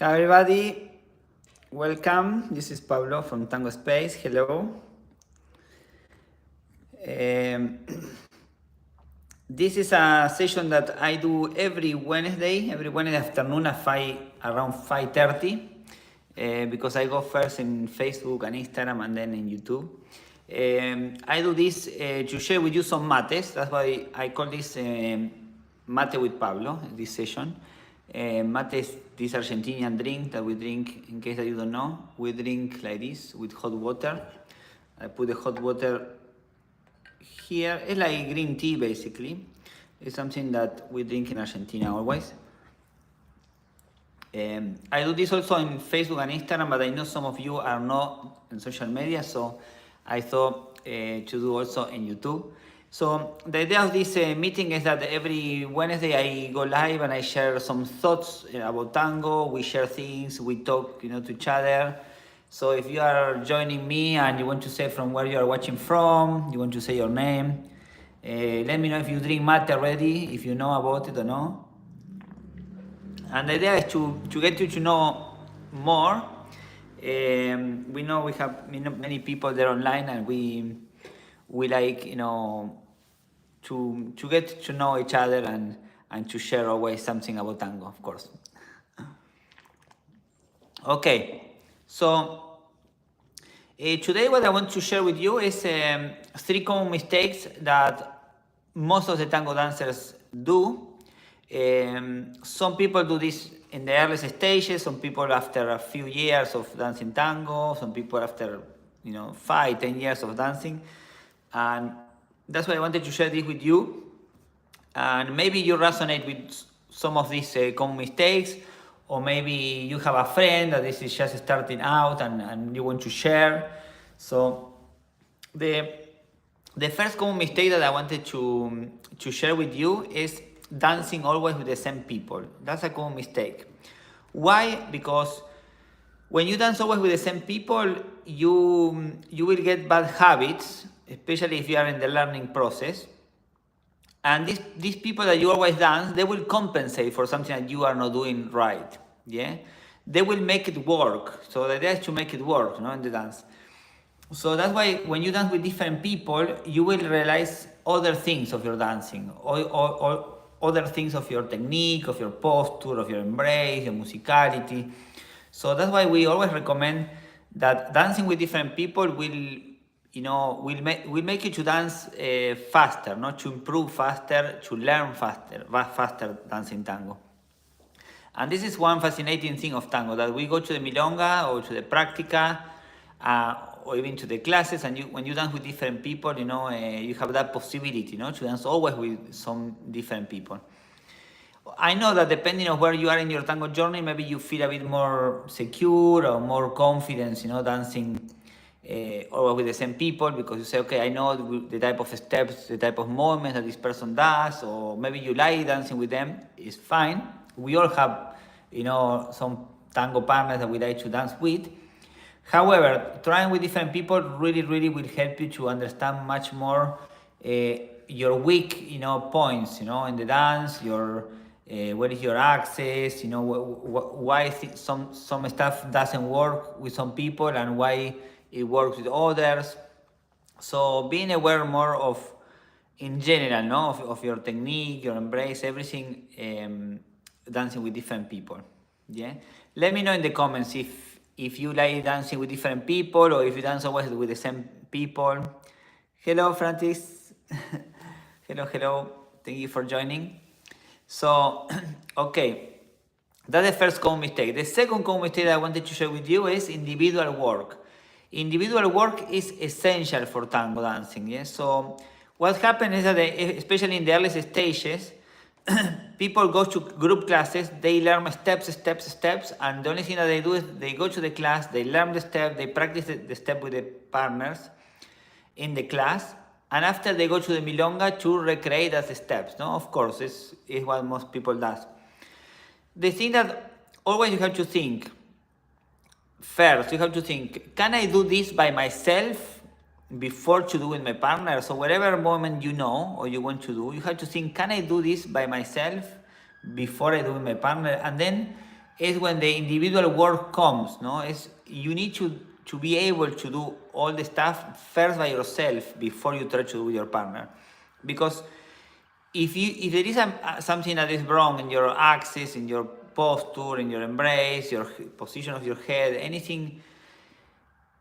Hi everybody, welcome. This is Pablo from Tango Space. Hello. Um, this is a session that I do every Wednesday afternoon at around 5:30, because I go first in Facebook and Instagram and then in YouTube. I do this to share with you some mates. That's why I call this Mate with Pablo, this session. Mate is this Argentinian drink that we drink, in case that you don't know. We drink like this with hot water. I put the hot water here. It's like green tea basically. It's something that we drink in Argentina always. I do this also in Facebook and Instagram, but I know some of you are not in social media, so I thought to do also in YouTube. So the idea of this meeting is that every Wednesday I go live and I share some thoughts about tango. We share things, we talk, to each other. So if you are joining me and you want to say from where you are watching from, you want to say your name, let me know if you drink mate already, if you know about it or no. And the idea is to get you to know more. We know we have many people there online, and we like to get to know each other and to share always something about tango, of course. Okay, so today what I want to share with you is 3 common mistakes that most of the tango dancers do. Some people do this in the earliest stages, some people after a few years of dancing tango, some people after 5-10 years of dancing, and that's why I wanted to share this with you. And maybe you resonate with some of these common mistakes, or maybe you have a friend that this is just starting out and you want to share. So the first common mistake that I wanted to share with you is dancing always with the same people. That's a common mistake. Why? Because when you dance always with the same people, you will get bad habits, especially if you are in the learning process. And these people that you always dance, they will compensate for something that you are not doing right. Yeah, they will make it work. So the idea is to make it work, in the dance. So that's why when you dance with different people, you will realize other things of your dancing, or other things of your technique, of your posture, of your embrace, your musicality. So that's why we always recommend that dancing with different people will make you to dance faster, to improve faster, to learn faster dancing tango. And this is one fascinating thing of tango, that we go to the milonga or to the practica, or even to the classes, and when you dance with different people, you have that possibility, to dance always with some different people. I know that depending on where you are in your tango journey, maybe you feel a bit more secure or more confidence, dancing always with the same people, because you say, okay, I know the type of steps, the type of movements that this person does, or maybe you like dancing with them. It's fine. We all have, some tango partners that we like to dance with. However, trying with different people really will help you to understand much more your weak, points, in the dance, what is your access, why some stuff doesn't work with some people and why it works with others. So being aware more of, in general, of your technique, your embrace, everything, dancing with different people. Yeah. Let me know in the comments if you like dancing with different people, or if you dance always with the same people. Hello, Francis. Hello. Thank you for joining. So, okay, that's the first common mistake. The second common mistake that I wanted to share with you is individual work. Individual work is essential for tango dancing. Yeah? So what happens is that, especially in the earliest stages, people go to group classes, they learn steps, and the only thing that they do is they go to the class, they learn the step, they practice the step with the partners in the class, and after they go to the milonga to recreate those steps. No, of course, this is what most people does. The thing that always you have to think, first you have to think, can I do this by myself before to do with my partner? So whatever moment you know or you want to do, you have to think, can I do this by myself before I do with my partner? And then is when the individual work comes, no? You need to be able to do all the stuff first by yourself before you try to do with your partner. Because if there is something that is wrong in your axis, in your posture, in your embrace, your position of your head, anything,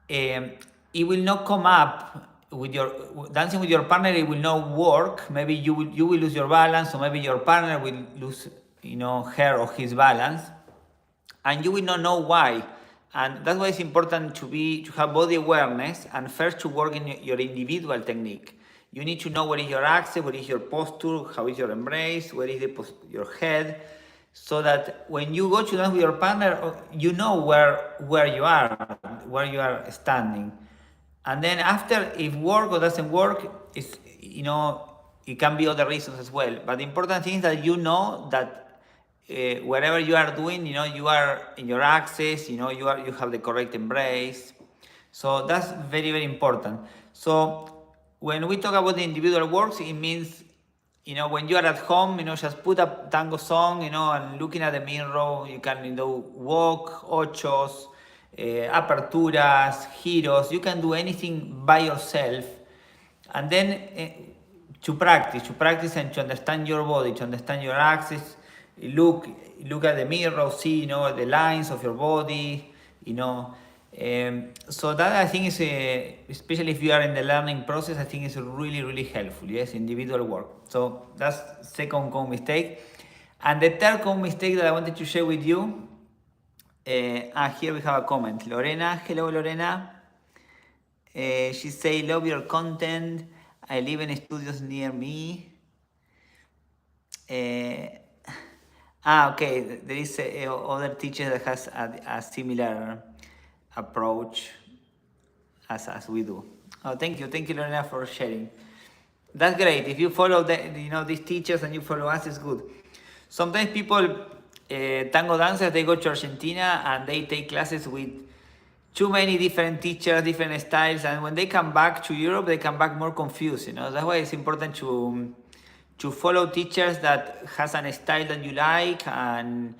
it will not come up with your dancing with your partner. It will not work. Maybe you will lose your balance, or maybe your partner will lose, her or his balance, and you will not know why. And that's why it's important to have body awareness and first to work in your individual technique. You need to know what is your axis, what is your posture, how is your embrace, where is your head, so that when you go to dance with your partner, you know where you are standing. And then after, if work or doesn't work, it can be other reasons as well. But the important thing is that you know that wherever you are doing, you are in your axis, you have the correct embrace. So that's very, very important. So when we talk about the individual works, it means, when you are at home, just put a tango song, and looking at the mirror, you can walk, ochos, aperturas, giros. You can do anything by yourself. And then to practice and to understand your body, to understand your axis. Look at the mirror, see, the lines of your body, so that I think is, especially if you are in the learning process, I think is really, really helpful. Yes, individual work. So that's second common mistake. And the third common mistake that I wanted to share with you, here we have a comment. Lorena, hello Lorena. She say, love your content. I live in studios near me. Okay, there is other teacher that has a similar approach as we do. Oh, thank you, Lorena, for sharing. That's great. If you follow these teachers and you follow us, it's good. Sometimes people, tango dancers, they go to Argentina and they take classes with too many different teachers, different styles, and when they come back to Europe, they come back more confused. That's why it's important to follow teachers that has a style that you like, and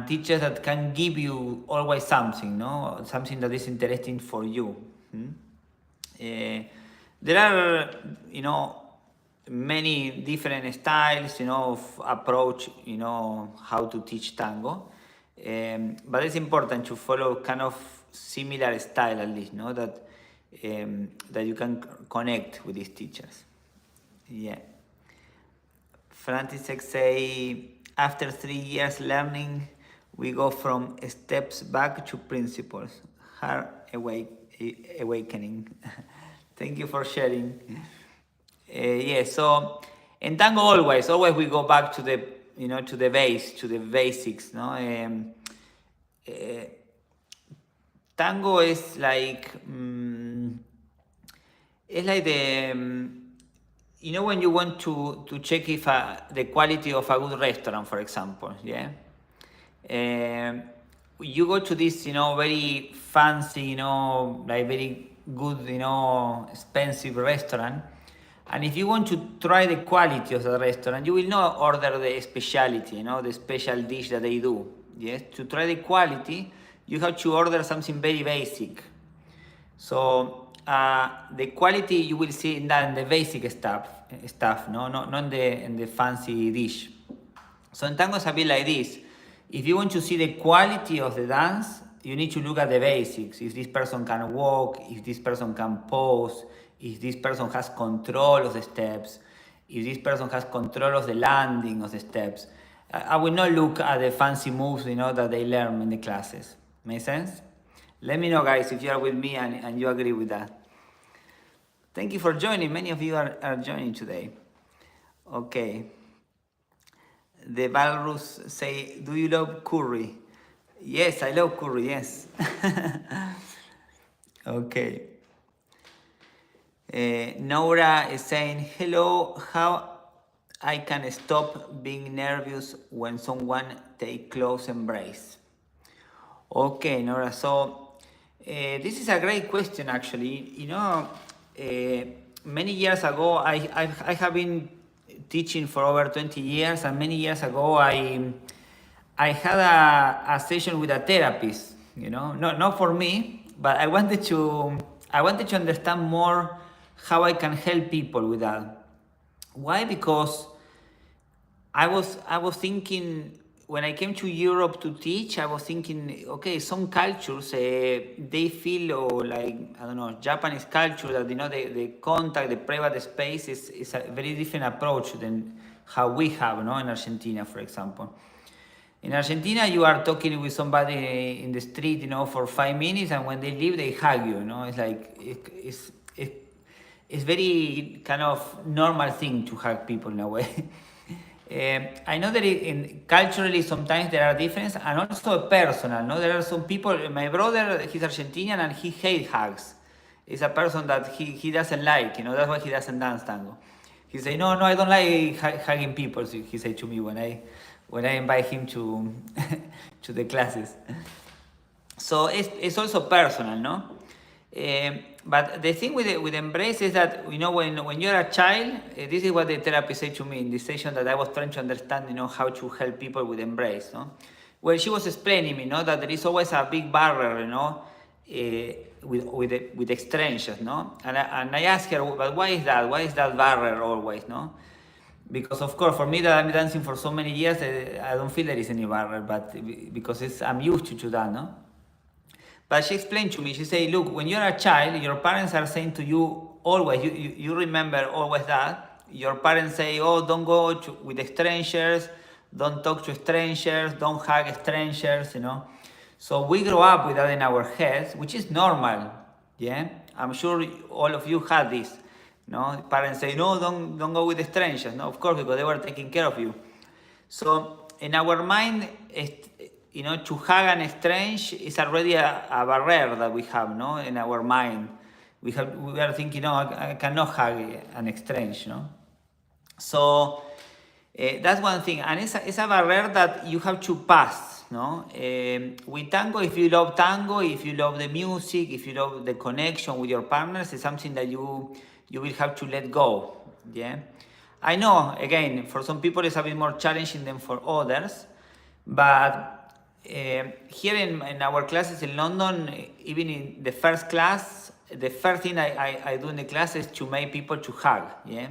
teachers that can give you always something, something that is interesting for you. There are, many different styles, of approach, how to teach tango. But it's important to follow kind of similar style at least, that you can connect with these teachers. Yeah. František say, after 3 years learning, we go from steps back to principles. Hard awakening. Thank you for sharing. Yeah, so in tango always we go back to the, to the base, to the basics, tango is like, it's like the, when you want to check if the quality of a good restaurant, for example, yeah? You go to this, very fancy, like very good, expensive restaurant. And if you want to try the quality of the restaurant, you will not order the specialty, the special dish that they do. Yes, to try the quality, you have to order something very basic. So the quality you will see in the basic stuff, not in the fancy dish. So in tango it's a bit like this. If you want to see the quality of the dance, you need to look at the basics. If this person can walk, if this person can pose, if this person has control of the steps, if this person has control of the landing of the steps. I will not look at the fancy moves, that they learn in the classes. Make sense? Let me know, guys, if you are with me and you agree with that. Thank you for joining. Many of you are joining today. Okay. The Valrus say, do you love curry? Yes, I love curry, yes. Okay. Nora is saying, hello, how I can stop being nervous when someone take close embrace? Okay, Nora, so this is a great question, actually. Many years ago, I have been teaching for over 20 years, and many years ago, I I had a session with a therapist, you know, not for me, but I wanted to understand more how I can help people with that. Why? Because I was thinking when I came to Europe to teach, I was thinking, okay, some cultures they feel or like I don't know Japanese culture that the contact, the private space is a very different approach than how we have, in Argentina, for example. In Argentina, you are talking with somebody in the street, for 5 minutes, and when they leave, they hug you. It's like it's very kind of normal thing to hug people in a way. I know that culturally sometimes there are differences and also personal. No, there are some people. My brother, he's Argentinian and he hates hugs. He's a person that he doesn't like. That's why he doesn't dance tango. He say no, I don't like hugging people. So he said to me when I invite him to to the classes. So it's also personal, no? But the thing with embrace is that when you're a child, this is what the therapist said to me in this session that I was trying to understand, how to help people with embrace, no? Well, she was explaining me, that there is always a big barrier, with strangers, no? And I asked her, but why is that? Why is that barrier always, no? Because of course, for me that I'm dancing for so many years, I don't feel there is any barrier, but because I'm used to that, no? But she explained to me, she said, look, when you're a child, your parents are saying to you always, you remember always that, your parents say, oh, don't go with strangers, don't talk to strangers, don't hug strangers, So we grow up with that in our heads, which is normal, yeah? I'm sure all of you had this, no? Parents say, no, don't go with strangers, no? Of course, because they were taking care of you. So in our mind, to hug an strange is already a barrier that we have, no? In our mind, we are thinking, no, I cannot hug an strange, no? So that's one thing, and it's a barrier that you have to pass, no? With tango, if you love tango, if you love the music, if you love the connection with your partners, it's something that you will have to let go, yeah? I know, again, for some people it's a bit more challenging than for others, but here in our classes in London, even in the first class, the first thing I do in the class is to make people to hug, yeah?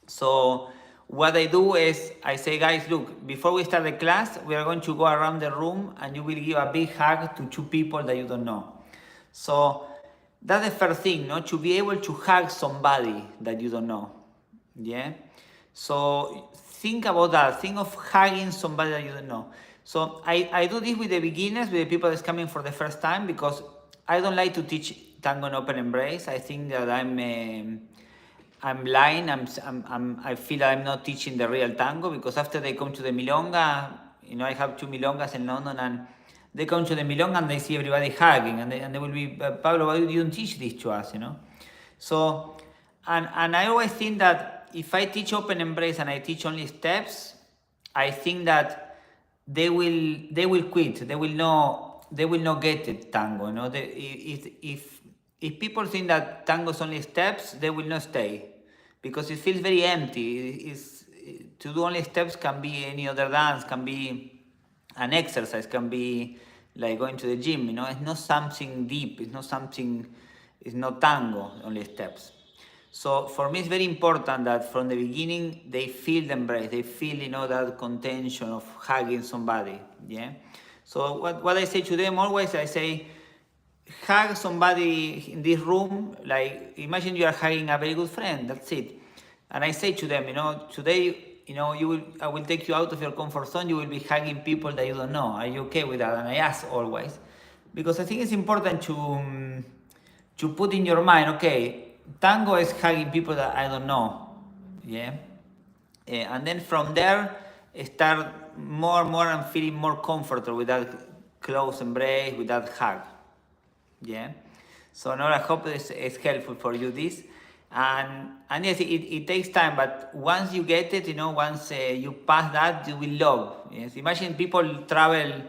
So what I do is I say, guys, look, before we start the class, we are going to go around the room and you will give a big hug to 2 people that you don't know. So that's the first thing, no? To be able to hug somebody that you don't know, yeah? So think about that. Think of hugging somebody that you don't know. So I do this with the beginners, with the people that's coming for the first time, because I don't like to teach tango and open embrace. I think that I'm lying. I feel I'm not teaching the real tango, because after they come to the milonga, I have 2 milongas in London, and they come to the milonga and they see everybody hugging, and they will be, Pablo, why you don't teach this to us, So, and I always think that if I teach open embrace and I teach only steps, I think that they will quit. They will not get it, tango. If people think that tango is only steps, they will not stay, because it feels very empty. To do only steps can be any other dance, can be an exercise, can be like going to the gym. It's not something deep. It's not tango, only steps. So for me, it's very important that from the beginning they feel the embrace, they feel that contention of hugging somebody. Yeah. So what I say to them always, I say, hug somebody in this room. Like, imagine you are hugging a very good friend. That's it. And I say to them, today, I will take you out of your comfort zone. You will be hugging people that you don't know. Are you okay with that? And I ask always, because I think it's important to put in your mind, okay, tango is hugging people that I don't know, yeah? And then from there, start more and feeling more comfortable with that close embrace, with that hug, yeah? So now I hope it's helpful for you, this. And yes, it takes time, but once you get it, once you pass that, you will love. Yes? Imagine people travel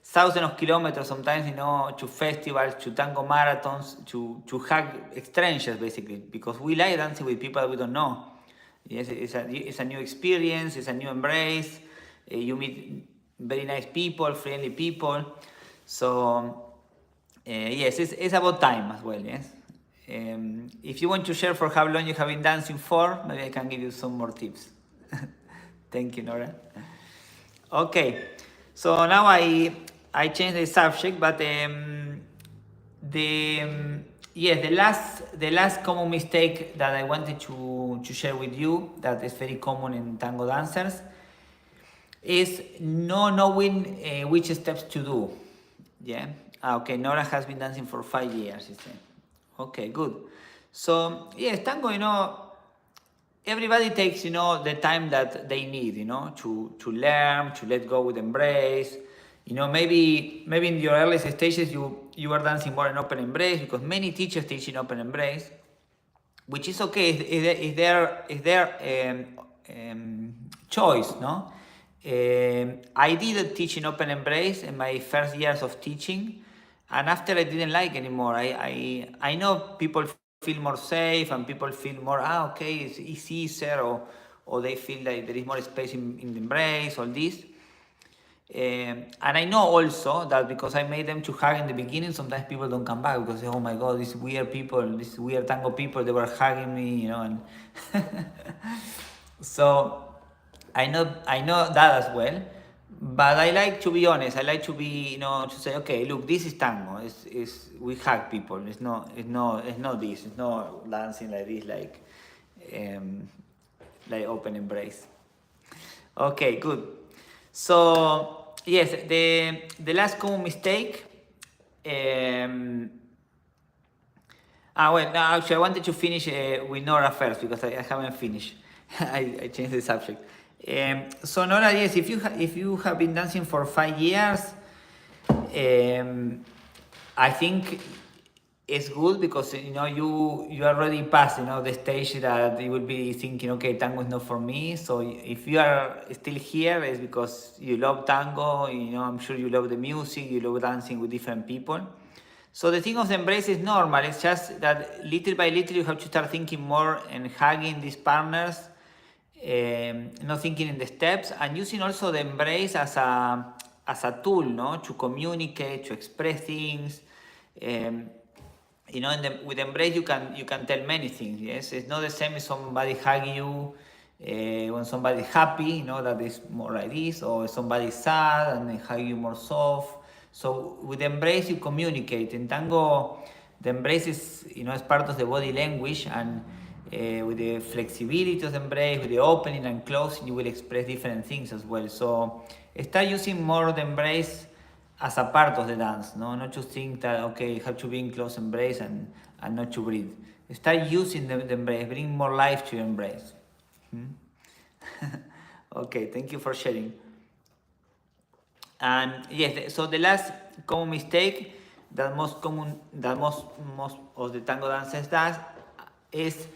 thousands of kilometers sometimes, to festivals, to tango marathons, to hug strangers, basically, because we like dancing with people that we don't know. Yes, it's a new experience, it's a new embrace. You meet very nice people, friendly people. So yes, it's about time as well, yes. If you want to share for how long you have been dancing for, maybe I can give you some more tips. Thank you, Nora. Okay, so now I changed the subject, but the last common mistake that I wanted to share with you, that is very common in tango dancers, is not knowing which steps to do. Yeah. Okay. Nora has been dancing for 5 years. She said. Okay. Good. So yes, tango. Everybody takes the time that they need. To learn, to let go with embrace. Maybe in your earliest stages you are dancing more in open embrace, because many teachers teach in open embrace, which is okay. Is their choice, no? I did teach in open embrace in my first years of teaching, and after I didn't like anymore. I know people feel more safe, and people feel more okay, it's easier, or they feel like there is more space in the embrace, all this. And I know also that because I made them to hug in the beginning, sometimes people don't come back because they say, oh my god, these weird people, these weird tango people, they were hugging me, and so I know that as well. But I like to be honest. I like to be, to say, okay, look, this is tango. It's we hug people. It's not this. It's not dancing like this, like open embrace. Okay, good. So yes, the last common mistake. Well, no, actually, I wanted to finish with Nora first, because I haven't finished. I changed the subject. So Nora, yes, if you have been dancing for 5 years, I think it's good, because you already passed the stage that you will be thinking, okay, tango is not for me. So if you are still here, it's because you love tango. I'm sure you love the music, you love dancing with different people. So the thing of the embrace is normal. It's just that little by little you have to start thinking more and hugging these partners, not thinking in the steps, and using also the embrace as a tool, to communicate, to express things. With embrace you can tell many things. Yes, it's not the same as somebody hug you when somebody's happy. That is more like this, or somebody's sad and they hug you more soft. So with embrace you communicate. In tango, the embrace is is part of the body language, and with the flexibility of the embrace, with the opening and closing, you will express different things as well. So start using more the embrace as a part of the dance, not to think that, okay, you have to be in close embrace and not to breathe. Start using the embrace, bring more life to your embrace. Okay, thank you for sharing. And yes, so the last common mistake that most of the tango dancers does is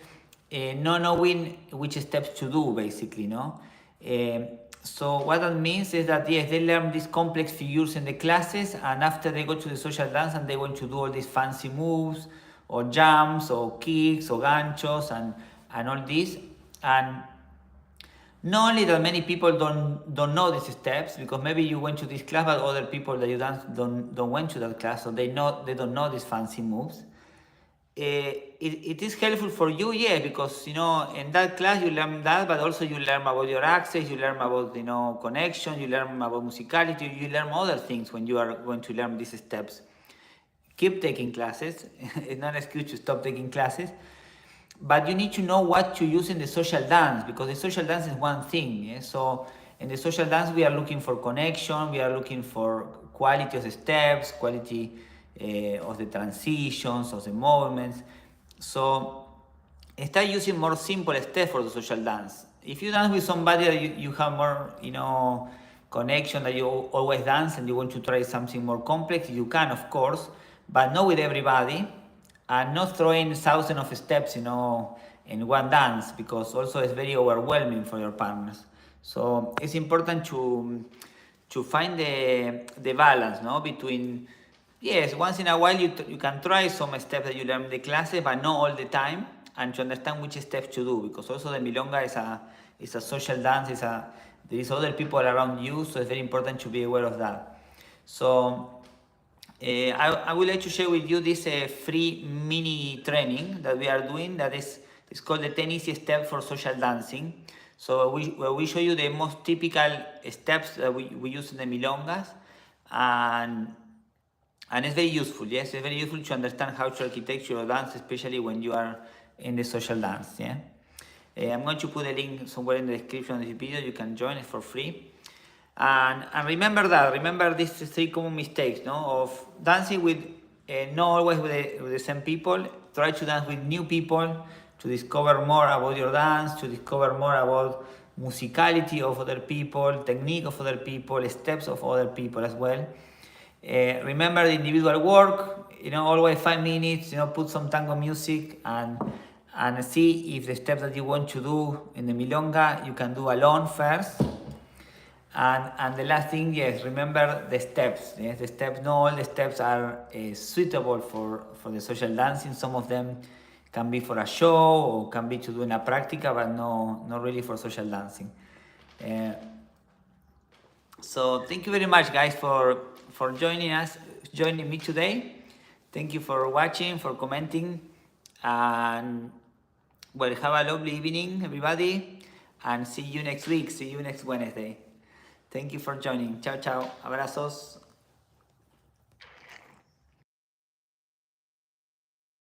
not knowing which steps to do, basically, so what that means is that, yes, they learn these complex figures in the classes, and after they go to the social dance and they want to do all these fancy moves, or jumps, or kicks, or ganchos, and all this. And not only that many people don't know these steps, because maybe you went to this class, but other people that you dance don't went to that class, so they don't know these fancy moves. It is helpful for you, yeah, because in that class you learn that, but also you learn about your access, you learn about connection, you learn about musicality, you learn other things when you are going to learn these steps. Keep taking classes. It's not an excuse to stop taking classes, but you need to know what to use in the social dance, because the social dance is one thing. Yeah? So in the social dance we are looking for connection, we are looking for quality of the steps, quality of the transitions, of the movements. So start using more simple steps for the social dance. If you dance with somebody that you have more connection, that you always dance, and you want to try something more complex, you can, of course, but not with everybody, and not throwing thousands of steps in one dance, because also it's very overwhelming for your partners. So it's important to find the balance, between, yes, once in a while you can try some steps that you learn in the classes, but not all the time, and to understand which steps to do, because also the milonga is a social dance, there is other people around you, so it's very important to be aware of that. So I would like to share with you this free mini training that we are doing, that is it's called the 10 easy steps for social dancing. So we show you the most typical steps that we use in the milongas, and it's very useful. Yes, it's very useful to understand how to architecture or dance, especially when you are in the social dance. Yeah, I'm going to put a link somewhere in the description of this video. You can join it for free. And remember these 3 common mistakes, no, of dancing with not always with the same people. Try to dance with new people to discover more about your dance, to discover more about musicality of other people, technique of other people, steps of other people as well. Remember the individual work, always 5 minutes, put some tango music and see if the steps that you want to do in the milonga you can do alone first. And the last thing, yes, remember the steps. Yes, the steps. Not all the steps are suitable for the social dancing. Some of them can be for a show or can be to do in a practica, but not really for social dancing. So thank you very much, guys, for joining me today. Thank you for watching, for commenting, and well, have a lovely evening, everybody, and see you next week. See you next Wednesday. Thank you for joining. Chao, chao. Abrazos.